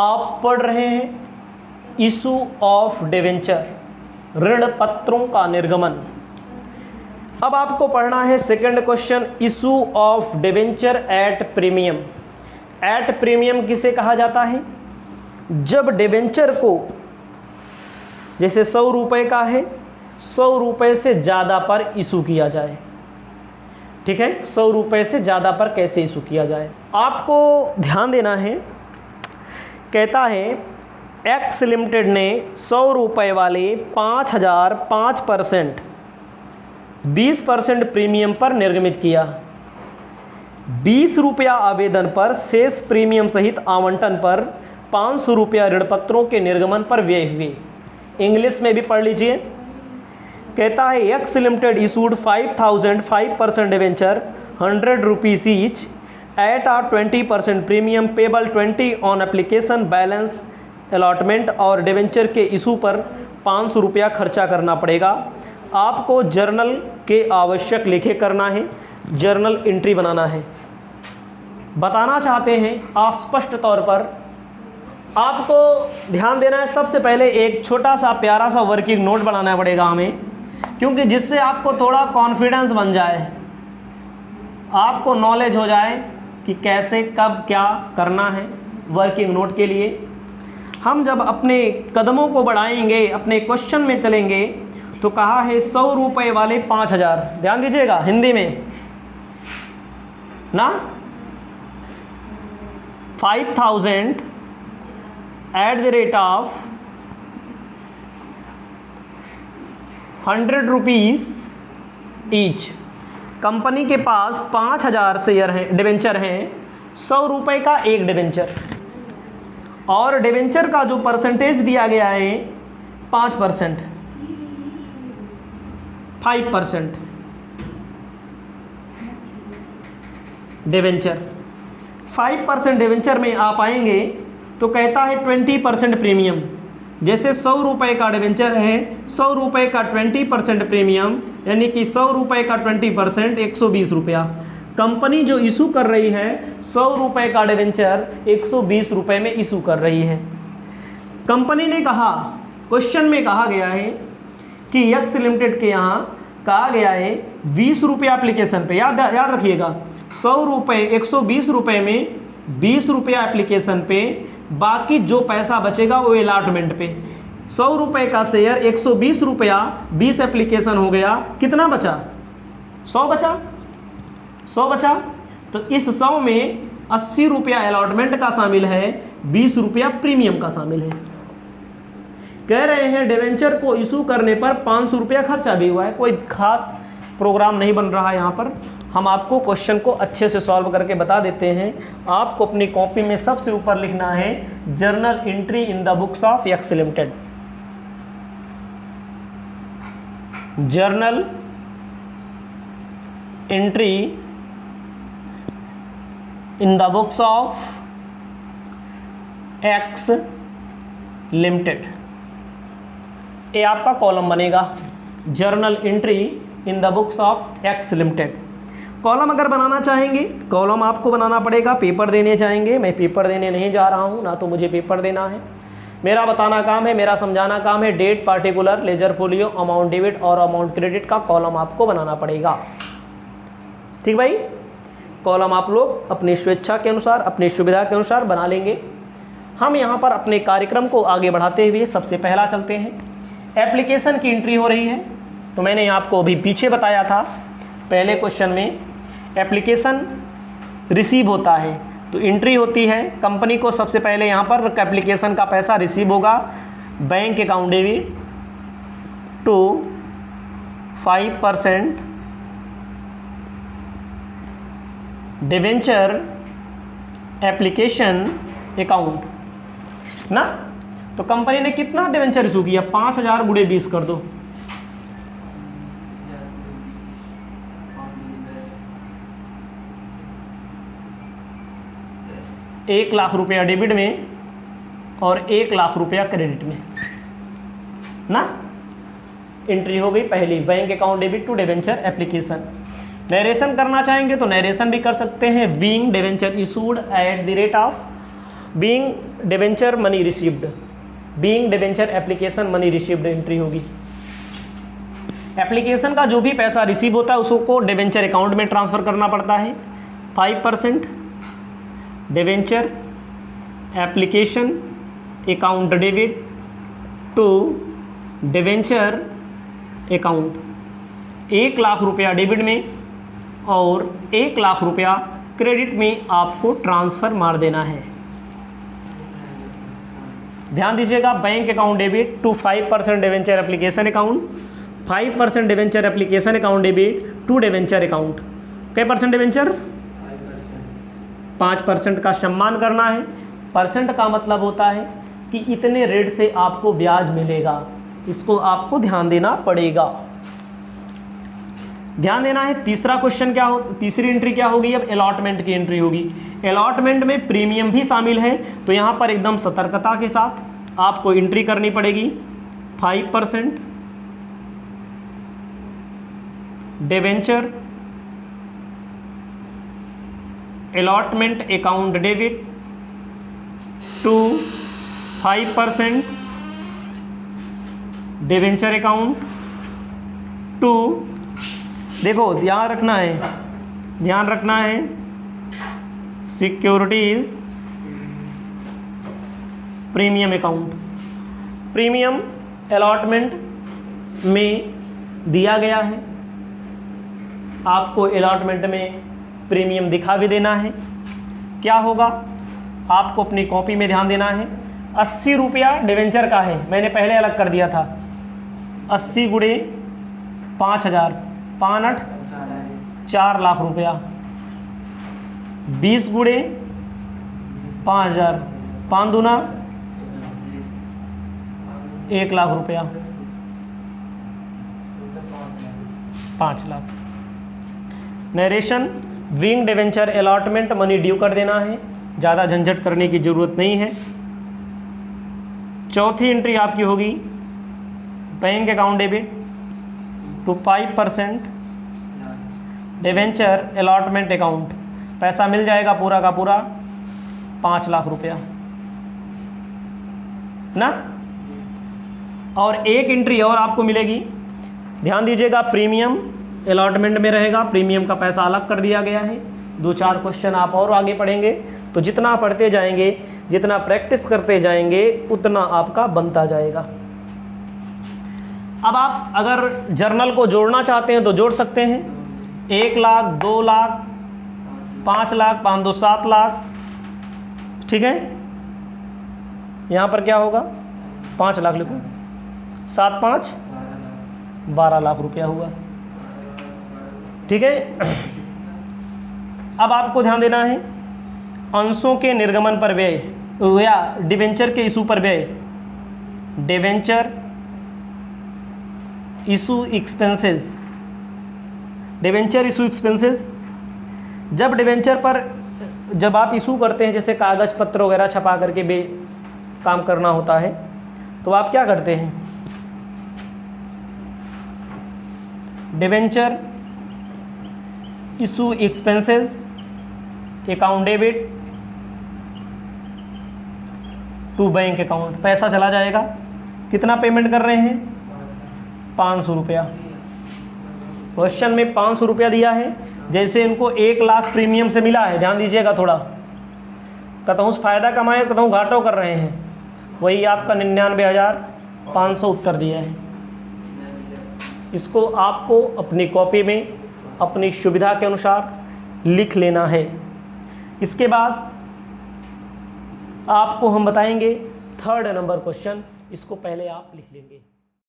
आप पढ़ रहे हैं इशू ऑफ डिवेंचर, ऋण पत्रों का निर्गमन। अब आपको पढ़ना है second question, issue of debenture at premium. At premium किसे कहा जाता है? जब डिवेंचर को, जैसे 100 रुपये का है, 100 रुपये से ज़्यादा पर इशू किया जाए। ठीक है, 100 रुपये से ज़्यादा पर कैसे इशू किया जाए, आपको ध्यान देना है। कहता है एक्स लिमिटेड ने 100 रुपये वाले 5000 5% 20% प्रीमियम पर निर्गमित किया। 20 रुपया आवेदन पर शेष प्रीमियम सहित आवंटन पर 500 रुपया ऋण पत्रों के निर्गमन पर व्यय हुए। इंग्लिश में भी पढ़ लीजिए। कहता है X limited issued 5000 5% debenture 100 rupees each at a 20% premium payable 20 on application balance allotment, और डिवेंचर के इशू पर 500 रुपया खर्चा करना पड़ेगा। आपको जर्नल के आवश्यक लेखे करना है, जर्नल एंट्री बनाना है। बताना चाहते हैं अस्पष्ट तौर पर, आपको ध्यान देना है। सबसे पहले एक छोटा सा प्यारा सा वर्किंग नोट बनाना पड़ेगा हमें, क्योंकि जिससे आपको थोड़ा कॉन्फिडेंस बन जाए, आपको नॉलेज हो जाए कि कैसे कब क्या करना है। वर्किंग नोट के लिए हम जब अपने कदमों को बढ़ाएंगे, अपने क्वेश्चन में चलेंगे, तो कहा है 100 रुपये वाले 5000, ध्यान दीजिएगा हिंदी में ना, 5000 eight the rate of 100 rupees each. Company के पास 5000 शेयर हैं, डिवेंचर हैं, 100 रुपये का एक डिवेंचर, और डिवेंचर का जो परसेंटेज दिया गया है 5%, 5% डिवेंचर। 5% डिवेंचर में आप आएंगे तो कहता है 20% प्रीमियम। जैसे 100 रुपये का डिवेंचर है, 100 रुपये का 20% प्रीमियम, यानी कि 100 रुपये का 20% 120 रुपया। कंपनी जो इशू कर रही है 100 रुपये का डिवेंचर 120 रुपये में इशू कर रही है। कंपनी ने कहा, क्वेश्चन में कहा गया है कि एक्स लिमिटेड के यहाँ कहा गया है 20 रुपया एप्लीकेशन पे, याद रखिएगा, 100 रुपये 120 रुपये में 20 रुपया एप्लीकेशन पे, बाकी जो पैसा बचेगा वो अलॉटमेंट पे। 100 रुपये का शेयर 120 रुपया, 20 एप्लीकेशन हो गया, कितना बचा? 100 बचा। 100 बचा तो इस 100 में 80 रुपया अलॉटमेंट का शामिल है, 20 रुपया प्रीमियम का शामिल है। कह रहे हैं डिवेंचर को इशू करने पर 500 रुपया खर्चा भी हुआ है। कोई खास प्रोग्राम नहीं बन रहा है यहाँ पर, हम आपको क्वेश्चन को अच्छे से सॉल्व करके बता देते हैं। आपको अपनी कॉपी में सबसे ऊपर लिखना है journal entry in the books of x limited. Journal entry in the books of x limited, ये आपका कॉलम बनेगा, journal entry in the books of x limited. Column अगर बनाना चाहेंगे, कॉलम आपको बनाना पड़ेगा। पेपर देने चाहेंगे, मैं पेपर देने नहीं जा रहा हूँ, ना तो मुझे पेपर देना है। मेरा बताना काम है, मेरा समझाना काम है। Date, particular, ledger folio, amount debit और अमाउंट क्रेडिट का कॉलम आपको बनाना पड़ेगा। ठीक भाई, कॉलम आप लोग अपनी स्वेच्छा के अनुसार, अपनी सुविधा के अनुसार बना लेंगे। हम यहाँ पर अपने कार्यक्रम को आगे बढ़ाते हुए सबसे पहला चलते हैं। एप्लीकेशन की एंट्री हो रही है, तो मैंने आपको अभी पीछे बताया था पहले क्वेश्चन में, एप्लीकेशन रिसीव होता है तो एंट्री होती है। कंपनी को सबसे पहले यहाँ पर एप्लीकेशन का पैसा रिसीव होगा, bank account debit to 5% debenture application account ना। तो कंपनी ने कितना डिवेंचर इशू किया? 5000 × 20 कर दो, एक लाख रुपया डेबिट में और 1 लाख रुपया क्रेडिट में ना। एंट्री हो गई पहली, bank account debit to debenture application. Narration करना चाहेंगे तो नरेशन भी कर सकते हैं। Being debenture issued at the rate of being debenture money received, being debenture application money received entry होगी। एप्लीकेशन का जो भी पैसा रिसीव होता है उसको डिवेंचर अकाउंट में ट्रांसफ़र करना पड़ता है। 5% debenture application account debit to debenture account, 1 lakh रुपया डेबिट में और 1 लाख रुपया क्रेडिट में आपको ट्रांसफ़र मार देना है। ध्यान दीजिएगा, bank account debit to 5% debenture application account, 5% debenture application account debit to debenture account. क्या परसेंट डिवेंचर? 5% का सम्मान करना है। परसेंट का मतलब होता है कि इतने रेट से आपको ब्याज मिलेगा, इसको आपको ध्यान देना पड़ेगा। ध्यान देना है। तीसरा क्वेश्चन क्या हो, तीसरी एंट्री क्या होगी? अब अलॉटमेंट की एंट्री होगी। अलॉटमेंट में प्रीमियम भी शामिल है, तो यहाँ पर एकदम सतर्कता के साथ आपको एंट्री करनी पड़ेगी। 5% debenture allotment account debit to 5% debenture account to, देखो ध्यान रखना है securities premium account. Premium allotment में दिया गया है, आपको अलॉटमेंट में प्रीमियम दिखा भी देना है। क्या होगा, आपको अपनी कॉपी में ध्यान देना है। 80 रुपया डिवेंचर का है, मैंने पहले अलग कर दिया था। 80 गुणे 5000, 5 8 4 लाख रुपया। 20 गुणे 5000, 5 दूना 1 लाख रुपया, 5 lakh. Narration, wing debenture allotment money due कर देना है, ज़्यादा झंझट करने की ज़रूरत नहीं है। चौथी एंट्री आपकी होगी bank account debit to 5% debenture allotment account, पैसा मिल जाएगा पूरा का पूरा 5 लाख रुपया ना। और एक एंट्री और आपको मिलेगी, ध्यान दीजिएगा, प्रीमियम अलॉटमेंट में रहेगा, प्रीमियम का पैसा अलग कर दिया गया है। 2-4 क्वेश्चन आप और आगे पढ़ेंगे, तो जितना पढ़ते जाएंगे, जितना प्रैक्टिस करते जाएंगे, उतना आपका बनता जाएगा। अब आप अगर जर्नल को जोड़ना चाहते हैं तो जोड़ सकते हैं। 1 लाख, 2 लाख, 5 लाख, 5 2 7 लाख, ठीक है। यहाँ पर क्या होगा, 5 लाख लिखो, 7 5 12 लाख रुपया हुआ, ठीक है। अब आपको ध्यान देना है, अंशों के निर्गमन पर व्यय या डिवेंचर के इशू पर व्यय, debenture issue expenses, debenture issue expenses. जब डिवेंचर पर जब आप इशू करते हैं, जैसे कागज पत्र वगैरह छपा करके काम करना होता है, तो आप क्या करते हैं, debenture issue expenses account debit to bank account, पैसा चला जाएगा। कितना पेमेंट कर रहे हैं, 500 रुपया। क्वेश्चन में 500 रुपया दिया है, जैसे इनको 1 लाख प्रीमियम से मिला है, ध्यान दीजिएगा थोड़ा, कतहूँ फ़ायदा कमाए कतहूँ घाटों कर रहे हैं, वही आपका 99,500 उत्तर दिया है। इसको आपको अपनी कॉपी में अपनी सुविधा के अनुसार लिख लेना है। इसके बाद आपको हम बताएंगे 3rd नंबर क्वेश्चन, इसको पहले आप लिख लेंगे।